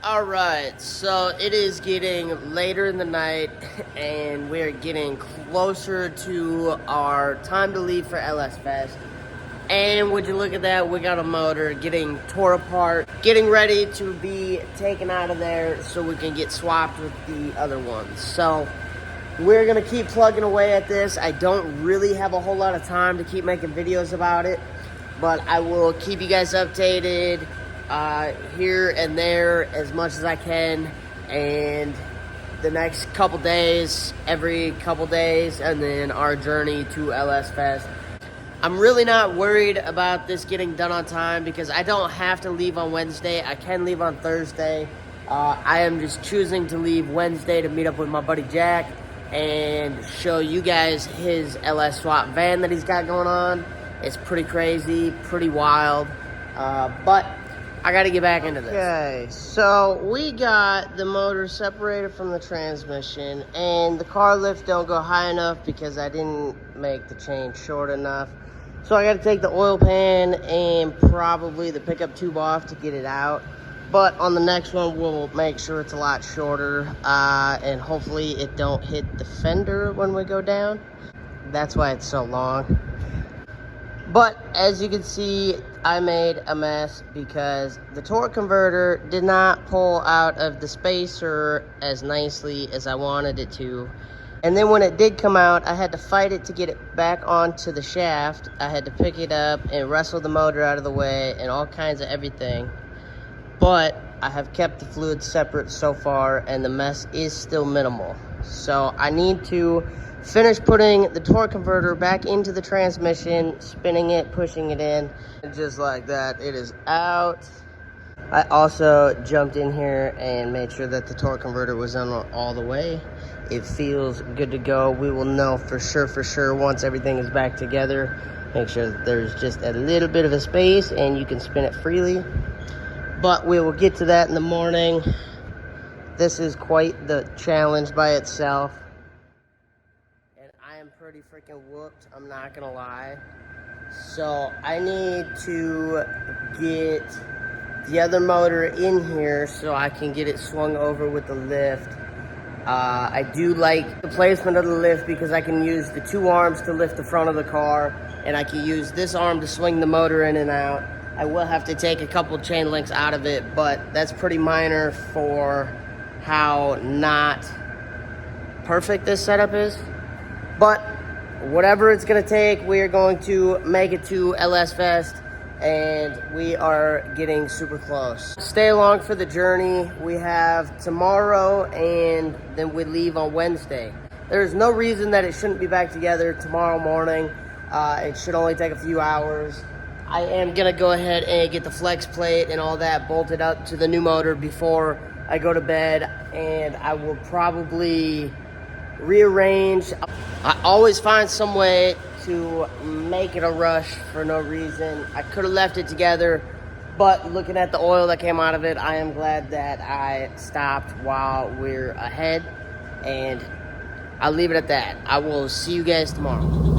All right, so it is getting later in the night, and we're getting closer to our time to leave for LS Fest. And would you look at that, we got a motor getting tore apart, getting ready to be taken out of there so we can get swapped with the other ones. So we're gonna keep plugging away at this. I don't really have a whole lot of time to keep making videos about it, but I will keep you guys updated here and there as much as I can, and the next couple days, every couple days, and then our journey to LS Fest. I'm really not worried about this getting done on time because I don't have to leave on Wednesday. I can leave on Thursday. I am just choosing to leave Wednesday to meet up with my buddy Jack and show you guys his LS swap van that he's got going on. It's pretty crazy, pretty wild, but I gotta get back into this. Okay, so we got the motor separated from the transmission, and the car lift don't go high enough because I didn't make the chain short enough. So I gotta take the oil pan and probably the pickup tube off to get it out. But on the next one, we'll make sure it's a lot shorter, and hopefully it don't hit the fender when we go down. That's why it's so long. But as you can see, I made a mess because the torque converter did not pull out of the spacer as nicely as I wanted it to. And then when it did come out, I had to fight it to get it back onto the shaft. I had to pick it up and wrestle the motor out of the way and all kinds of everything. But I have kept the fluids separate so far, and the mess is still minimal. So I need to finish putting the torque converter back into the transmission, spinning it, pushing it in, and just like that, it is out. I also jumped in here and made sure that the torque converter was on all the way. It feels good to go. We will know for sure once everything is back together. Make sure that there's just a little bit of a space and you can spin it freely. But we will get to that in the morning. This is quite the challenge by itself. And I am pretty freaking whooped, I'm not gonna lie. So I need to get the other motor in here so I can get it swung over with the lift. I do like the placement of the lift because I can use the two arms to lift the front of the car, and I can use this arm to swing the motor in and out. I will have to take a couple chain links out of it, but that's pretty minor for how not perfect this setup is. But whatever it's gonna take, we are going to make it to LS Fest, and we are getting super close. Stay along for the journey. We have tomorrow, and then we leave on Wednesday. There's no reason that it shouldn't be back together tomorrow morning. It should only take a few hours. I am gonna go ahead and get the flex plate and all that bolted up to the new motor before I go to bed, and I will probably rearrange. I always find some way to make it a rush for no reason. I could have left it together, but looking at the oil that came out of it, I am glad that I stopped while we're ahead, and I'll leave it at that. I will see you guys tomorrow.